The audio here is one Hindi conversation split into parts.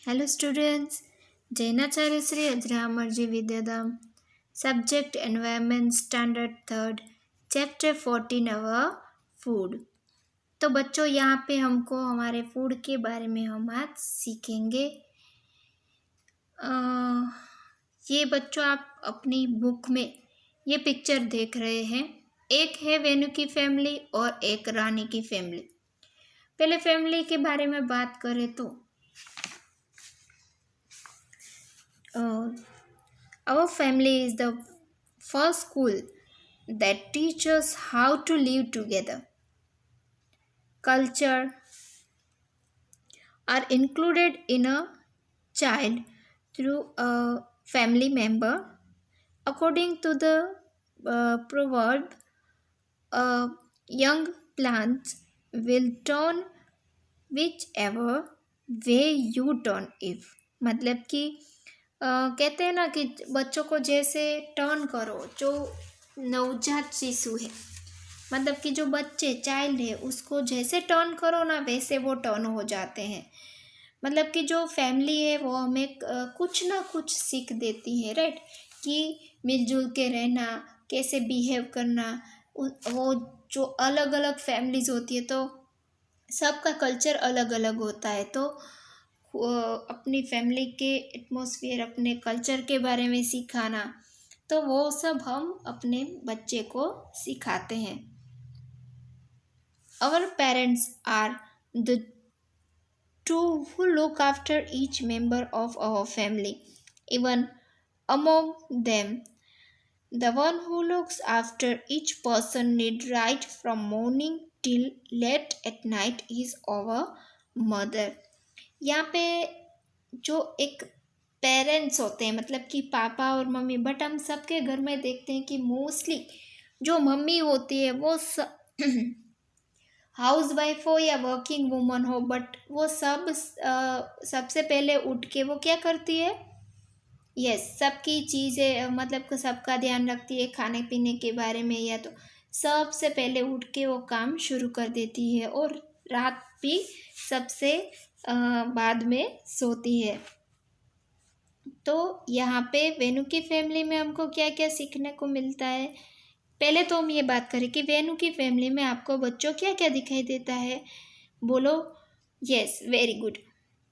Hello students, Jainacharya Sri Ajramarji Vidyadam, Subject Environment Standard 3rd, Chapter 14 our Food। तो बच्चों यहाँ पे हमको हमारे फूड के बारे में हम आज सीखेंगे। अ, ये बच्चों आप अपनी बुक में ये पिक्चर देख रहे हैं। एक है वेनु की फैमिली और एक रानी की फैमिली। पहले फैमिली के बारे में बात करें तो our family is the first school that teaches how to live together. Culture are included in a child through a family member. According to the proverb, young plants will turn whichever way you turn if। मतलब कि कहते हैं ना कि बच्चों को जैसे टर्न करो, जो नवजात शिशु है मतलब कि जो बच्चे चाइल्ड है उसको जैसे टर्न करो ना वैसे वो टर्न हो जाते हैं। मतलब कि जो फैमिली है वो हमें कुछ ना कुछ सीख देती है, राइट, कि मिलजुल के रहना, कैसे बिहेव करना। वो जो अलग अलग फैमिलीज होती है तो सबका कल्चर अलग अलग होता है, तो अपनी फैमिली के एटमॉस्फेयर, अपने कल्चर के बारे में सिखाना, तो वो सब हम अपने बच्चे को सिखाते हैं। Our parents are the two who look after each member of our family. Even among them, the one who looks after each person need right from morning till late at night is our mother। यहाँ पे जो एक पेरेंट्स होते हैं मतलब कि पापा और मम्मी, बट हम सबके घर में देखते हैं कि मोस्टली जो मम्मी होती है वो हाउस वाइफ हो या वर्किंग वूमन हो, बट वो सबसे पहले उठ के वो क्या करती है, यस, सबकी चीज़ें मतलब कि सबका ध्यान रखती है, खाने पीने के बारे में, या तो सबसे पहले उठ के वो काम शुरू कर देती है और रात भी सबसे बाद में सोती है। तो यहाँ पे वेनु की फैमिली में हमको क्या क्या सीखने को मिलता है। पहले तो हम ये बात करें कि वेनु की फैमिली में आपको बच्चों क्या क्या दिखाई देता है, बोलो। Yes, very good.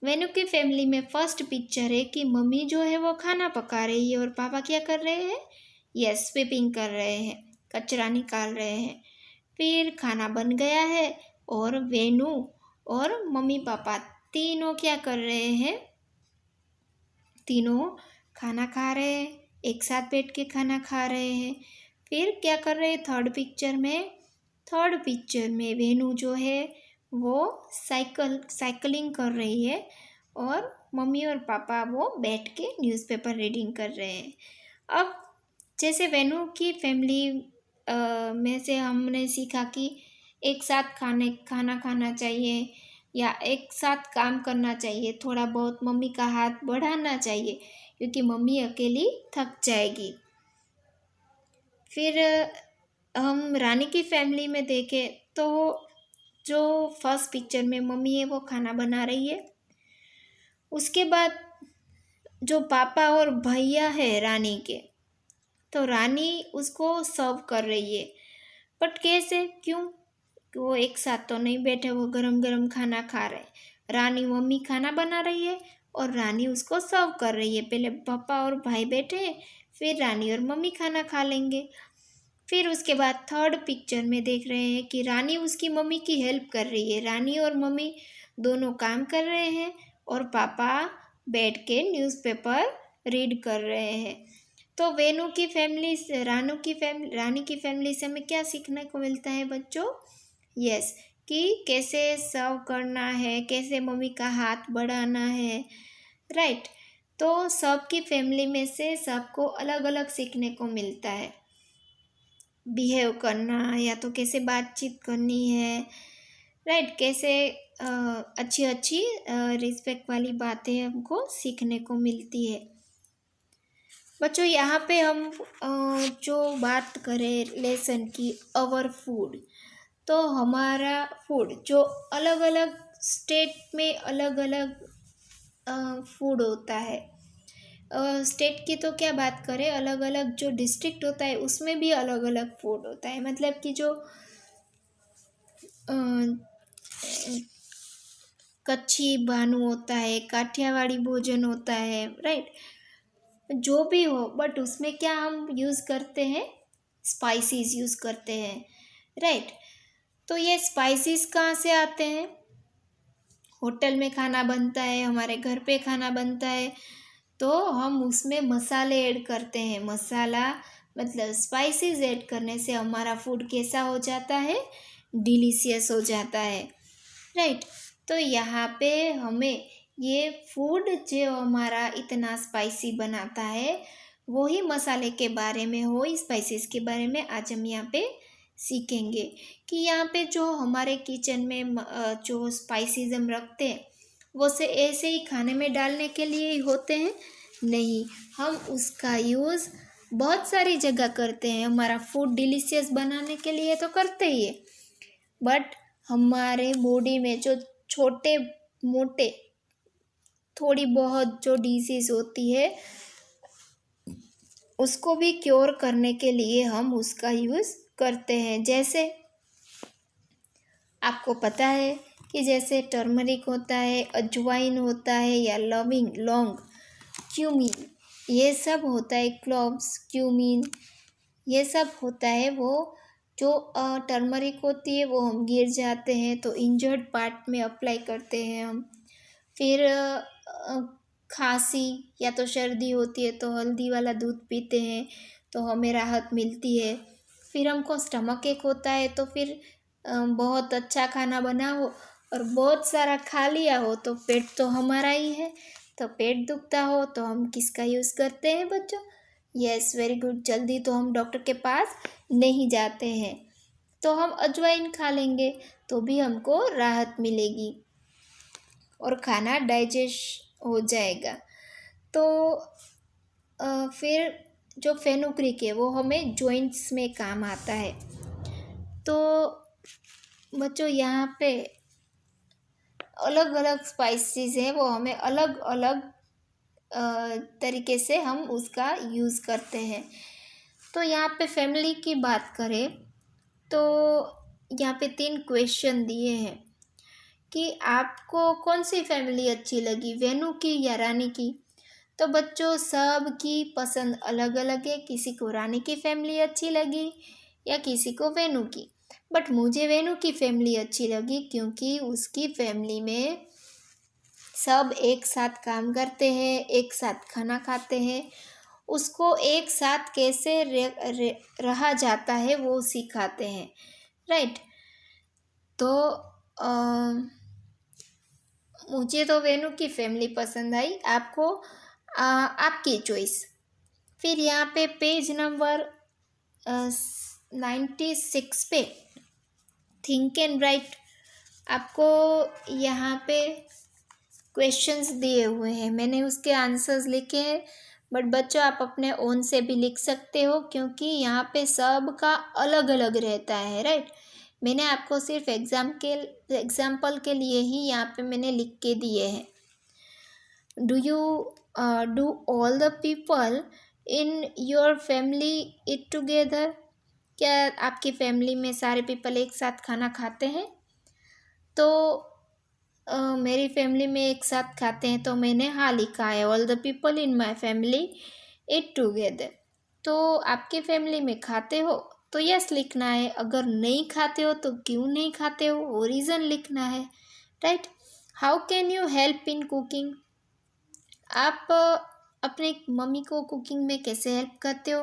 वेनु की फैमिली में फर्स्ट पिक्चर है कि मम्मी जो है वो खाना पका रही है और पापा क्या कर रहे हैं, यस, स्वीपिंग कर रहे हैं, कचरा निकाल रहे हैं। फिर खाना बन गया है और वेनु और मम्मी पापा तीनों क्या कर रहे हैं, तीनों खाना खा रहे हैं, एक साथ बैठ के खाना खा रहे हैं। फिर क्या कर रहे हैं थर्ड पिक्चर में वेनु जो है वो साइकिलिंग कर रही है और मम्मी और पापा वो बैठ के न्यूज़पेपर रीडिंग कर रहे हैं। अब जैसे वेनु की फैमिली में से हमने सीखा कि एक साथ खाना खाना चाहिए या एक साथ काम करना चाहिए, थोड़ा बहुत मम्मी का हाथ बढ़ाना चाहिए क्योंकि मम्मी अकेली थक जाएगी। फिर हम रानी की फैमिली में देखें तो जो फर्स्ट पिक्चर में मम्मी है वो खाना बना रही है, उसके बाद जो पापा और भैया है रानी के, तो रानी उसको सर्व कर रही है, बट कैसे, क्यों, वो एक साथ तो नहीं बैठे, वो गरम गरम खाना खा रहे। रानी मम्मी खाना बना रही है और रानी उसको सर्व कर रही है। पहले पापा और भाई बैठे, फिर रानी और मम्मी खाना खा लेंगे। फिर उसके बाद थर्ड पिक्चर में देख रहे हैं कि रानी उसकी मम्मी की हेल्प कर रही है। रानी और मम्मी दोनों काम कर रहे हैं और पापा बैठ के न्यूज़पेपर रीड कर रहे हैं। तो वेनु की फैमिली से रानी की फैमिली से हमें क्या सीखने को मिलता है बच्चों, यस, कि कैसे सर्व करना है, कैसे मम्मी का हाथ बढ़ाना है, राइट। तो सबकी फैमिली में से सबको अलग अलग सीखने को मिलता है, बिहेव करना या तो कैसे बातचीत करनी है, राइट, कैसे अच्छी अच्छी रिस्पेक्ट वाली बातें हमको सीखने को मिलती है। बच्चों यहाँ पे हम जो बात करें लेसन की, अवर फूड, तो हमारा फूड जो अलग अलग स्टेट में अलग अलग फूड होता है। स्टेट की तो क्या बात करें, अलग अलग जो डिस्ट्रिक्ट होता है उसमें भी अलग अलग फूड होता है। मतलब कि जो अ, कच्छी भानु होता है, काठियावाड़ी भोजन होता है, राइट। जो भी हो, बट उसमें क्या हम यूज़ करते हैं, स्पाइसेस यूज़ करते हैं, राइट। तो ये स्पाइसेस कहाँ से आते हैं? होटल में खाना बनता है, हमारे घर पे खाना बनता है, तो हम उसमें मसाले ऐड करते हैं। मसाला मतलब स्पाइसेस ऐड करने से हमारा फूड कैसा हो जाता है, डिलीशियस हो जाता है, राइट। तो यहाँ पे हमें ये फूड जो हमारा इतना स्पाइसी बनाता है, वही मसाले के बारे में हो, स्पाइसेस के बारे में आज हम यहाँ पे सीखेंगे कि यहाँ पे जो हमारे किचन में जो स्पाइसेस हम रखते हैं वो से ऐसे ही खाने में डालने के लिए ही होते हैं, नहीं। हम उसका यूज़ बहुत सारी जगह करते हैं। हमारा फूड डिलीशियस बनाने के लिए तो करते ही है, बट हमारे बॉडी में जो छोटे मोटे थोड़ी बहुत जो डिजीज़ होती है उसको भी क्योर करने के लिए हम उसका यूज़ करते हैं। जैसे आपको पता है कि जैसे टर्मरिक होता है, अजवाइन होता है, या लविंग, लौंग, क्यूमीन, ये सब होता है, क्लोव्स, क्यूमीन, ये सब होता है। वो जो टर्मरिक होती है वो हम गिर जाते हैं तो इंजर्ड पार्ट में अप्लाई करते हैं हम। फिर खांसी या तो सर्दी होती है तो हल्दी वाला दूध पीते हैं तो हमें राहत मिलती है। फिर हमको स्टमक एक होता है तो फिर बहुत अच्छा खाना बना हो और बहुत सारा खा लिया हो तो पेट तो हमारा ही है, तो पेट दुखता हो तो हम किसका यूज़ करते हैं बच्चों? Yes, very good. जल्दी तो हम डॉक्टर के पास नहीं जाते हैं, तो हम अजवाइन खा लेंगे तो भी हमको राहत मिलेगी और खाना डाइजेस्ट हो जाएगा। तो फिर जो फेनुग्रीक है वो हमें जॉइंट्स में काम आता है। तो बच्चों यहाँ पे अलग अलग स्पाइसेस हैं, वो हमें अलग अलग तरीके से हम उसका यूज़ करते हैं। तो यहाँ पे फैमिली की बात करें तो यहाँ पे 3 क्वेश्चन दिए हैं कि आपको कौन सी फैमिली अच्छी लगी, वेनु की या रानी की? तो बच्चों सब की पसंद अलग अलग है, किसी को रानी की फैमिली अच्छी लगी या किसी को वेनु की। बट मुझे वेनु की फैमिली अच्छी लगी क्योंकि उसकी फैमिली में सब एक साथ काम करते हैं, एक साथ खाना खाते हैं, उसको एक साथ कैसे रहा जाता है वो सिखाते हैं, राइट। तो मुझे तो वेनु की फैमिली पसंद आई, आपको आपकी चॉइस। फिर यहाँ पे पेज नंबर 96 पे थिंक एंड राइट, आपको यहाँ पे क्वेश्चंस दिए हुए हैं, मैंने उसके आंसर्स लिखे हैं, बट बच्चों आप अपने ओन से भी लिख सकते हो क्योंकि यहाँ पे सब का अलग अलग रहता है, राइट। मैंने आपको सिर्फ एग्जाम्पल के लिए ही यहाँ पे मैंने लिख के दिए हैं। Do all the people in your family eat together? क्या आपकी फैमिली में सारे पीपल एक साथ खाना खाते हैं? तो मेरी फैमिली में एक साथ खाते हैं तो मैंने हाँ लिखा है, all the people in my family eat together. तो आपकी फैमिली में खाते हो तो यस लिखना है, अगर नहीं खाते हो तो क्यों नहीं खाते हो वो रीज़न लिखना है, right. How can you help in cooking? आप अपने मम्मी को कुकिंग में कैसे हेल्प करते हो?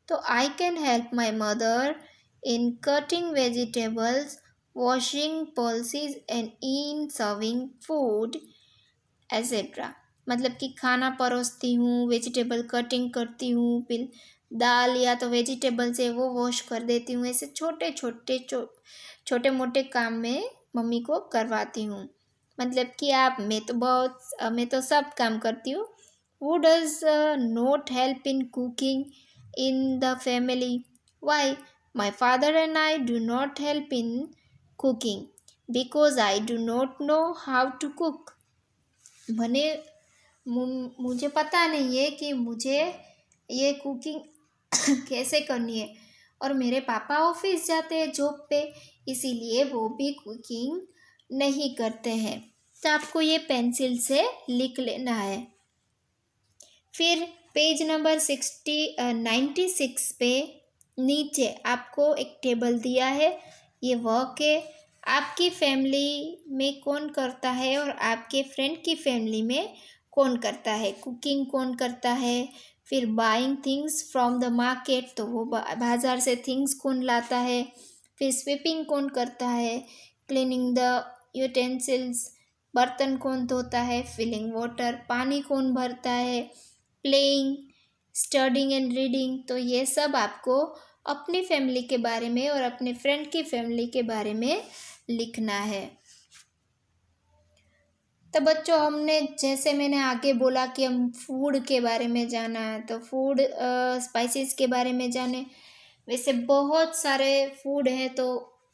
तो I can help my mother in cutting vegetables, washing pulses and in serving food etcetera. मतलब कि खाना परोसती हूँ, वेजिटेबल कटिंग करती हूँ, फिर दाल या तो वेजिटेबल्स है वो वॉश कर देती हूँ। ऐसे छोटे मोटे काम में मम्मी को करवाती हूँ। मतलब कि मैं तो सब काम करती हूँ। Who does not help in cooking in the family? Why? My father and I do not help in cooking because I do not know how to cook. मैंने मुझे पता नहीं है कि मुझे ये कुकिंग कैसे करनी है, और मेरे पापा ऑफिस जाते हैं जॉब पे, इसीलिए वो भी कुकिंग नहीं करते हैं। तो आपको ये पेंसिल से लिख लेना है। फिर पेज नंबर 96 पे नीचे आपको एक टेबल दिया है, ये वर्क है। आपकी फैमिली में कौन करता है और आपके फ्रेंड की फैमिली में कौन करता है, कुकिंग कौन करता है। फिर buying things from the market, तो वो बाज़ार से थिंग्स कौन लाता है। फिर स्वीपिंग कौन करता है, क्लीनिंग द यूटेंसिल्स, बर्तन कौन धोता है, फिलिंग वाटर, पानी कौन भरता है, प्लेइंग, स्टडिंग एंड रीडिंग। तो ये सब आपको अपनी फैमिली के बारे में और अपने फ्रेंड की फैमिली के बारे में लिखना है। तो बच्चों, हमने जैसे मैंने आगे बोला कि हम फूड के बारे में जाना है, तो फूड स्पाइसेस के बारे में जाने। वैसे बहुत सारे फूड हैं, तो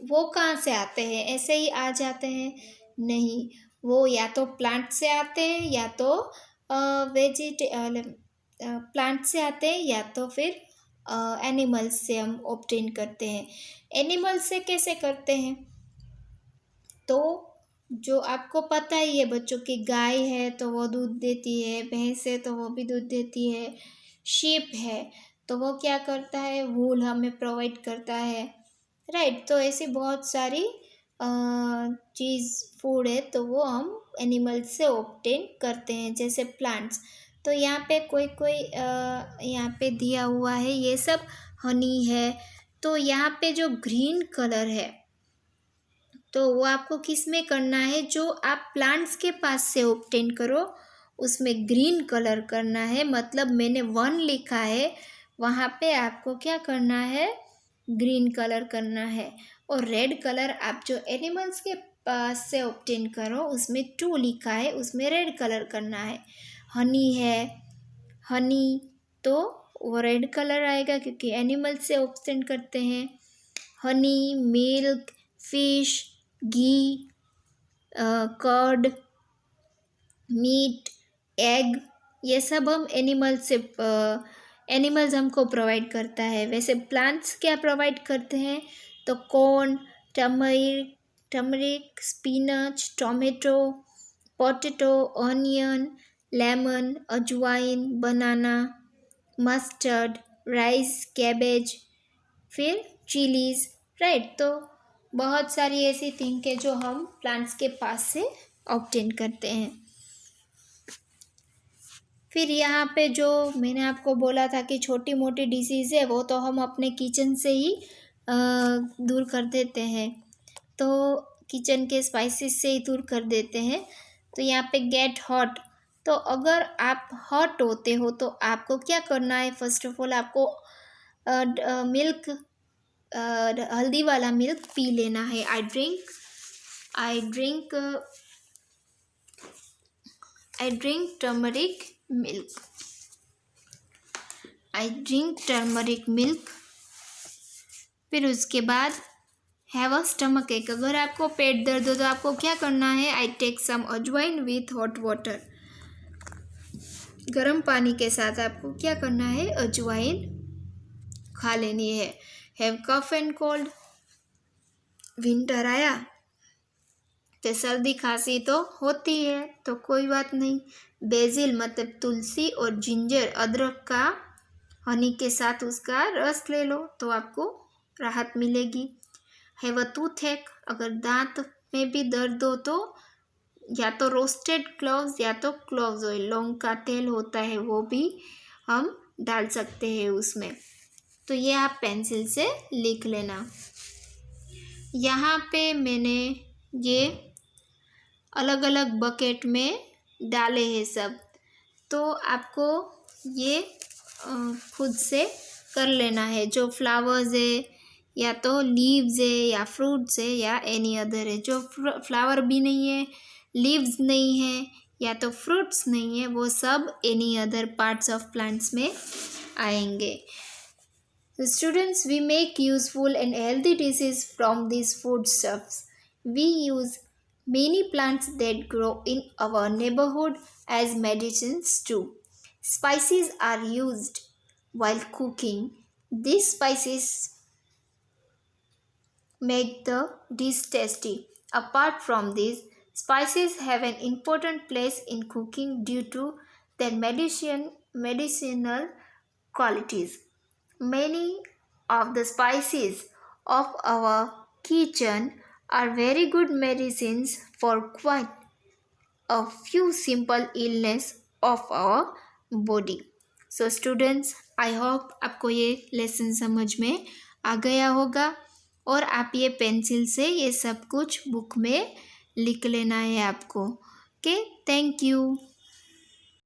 वो कहाँ से आते हैं, ऐसे ही आ जाते हैं? नहीं, वो या तो प्लांट से आते हैं, या तो प्लांट से आते हैं, या तो फिर एनिमल्स से हम ऑब्टेन करते हैं। एनिमल्स से कैसे करते हैं? तो जो आपको पता ही है बच्चों की, गाय है तो वो दूध देती है, भैंस है तो वो भी दूध देती है, शीप है तो वो क्या करता है, वूल हमें प्रोवाइड करता है, राइट। तो ऐसी बहुत सारी चीज़ फूड है, तो वो हम एनिमल्स से ऑब्टेन करते हैं, जैसे प्लांट्स। तो यहाँ पे कोई कोई यहाँ पे दिया हुआ है, ये सब हनी है। तो यहाँ पे जो ग्रीन कलर है, तो वो आपको किस में करना है, जो आप प्लांट्स के पास से ऑब्टेन करो उसमें ग्रीन कलर करना है। मतलब मैंने 1 लिखा है, वहाँ पे आपको क्या करना है, ग्रीन कलर करना है। और रेड कलर आप जो एनिमल्स के पास से ऑब्टेन करो उसमें 2 लिखा है, उसमें रेड कलर करना है। हनी है, हनी तो वो रेड कलर आएगा क्योंकि एनिमल से ऑब्टेन करते हैं। हनी, मिल्क, फिश, घी, कर्ड, मीट, एग, ये सब हम एनिमल्स हमको प्रोवाइड करता है। वैसे प्लांट्स क्या प्रोवाइड करते हैं, तो corn, turmeric, spinach, tomato, potato, onion, lemon, अजवाइन, बनाना, मस्टर्ड, राइस, कैबेज, फिर चिलीज़, राइट। तो बहुत सारी ऐसी थिंग है जो हम प्लांट्स के पास से ऑब्टेन करते हैं। फिर यहाँ पे जो मैंने आपको बोला था कि छोटी मोटी डिसीज़ है, वो तो हम अपने किचन से ही दूर कर देते हैं, तो किचन के स्पाइसेस से ही दूर कर देते हैं। तो यहाँ पे गेट हॉट, तो अगर आप हॉट होते हो तो आपको क्या करना है, फर्स्ट ऑफ ऑल आपको मिल्क, हल्दी वाला मिल्क पी लेना है। I drink turmeric milk. फिर उसके बाद हैव अ स्टमक एक, अगर आपको पेट दर्द हो तो आपको क्या करना है, आई टेक सम अजवाइन विथ हॉट वाटर, गर्म पानी के साथ आपको क्या करना है, अजवाइन खा लेनी है। Have cough and cold, winter आया तो सर्दी खांसी तो होती है, तो कोई बात नहीं। बेसिल मतलब तुलसी, और जिंजर अदरक का हनी के साथ उसका रस ले लो तो आपको राहत मिलेगी। हैव अ टूथएक, अगर दांत में भी दर्द हो तो या तो रोस्टेड क्लोव्स या तो क्लोव्स ऑयल, लौंग का तेल होता है वो भी हम डाल सकते हैं उसमें। तो ये आप पेंसिल से लिख लेना। यहाँ पे मैंने ये अलग अलग बकेट में डाले हैं सब, तो आपको ये खुद से कर लेना है। जो फ्लावर्स है या तो लीव्स है या फ्रूट्स है या एनी अदर है, जो फ्लावर भी नहीं है, लीव्स नहीं है या तो फ्रूट्स नहीं है, वो सब any other parts of plants में आएंगे। Students, we make useful and healthy dishes from these foodstuffs. We use many plants that grow in our neighborhood as medicines too. Spices are used while cooking. These spices make the dish tasty. Apart from this, spices have an important place in cooking due to their medicinal qualities. Many of the spices of our kitchen are very good medicines for quite a few simple illness of our body. So students, I hope आपको ये लेसन समझ में आ गया होगा और आप ये पेंसिल से ये सब कुछ बुक में लिख लेना है आपको। Okay, thank you.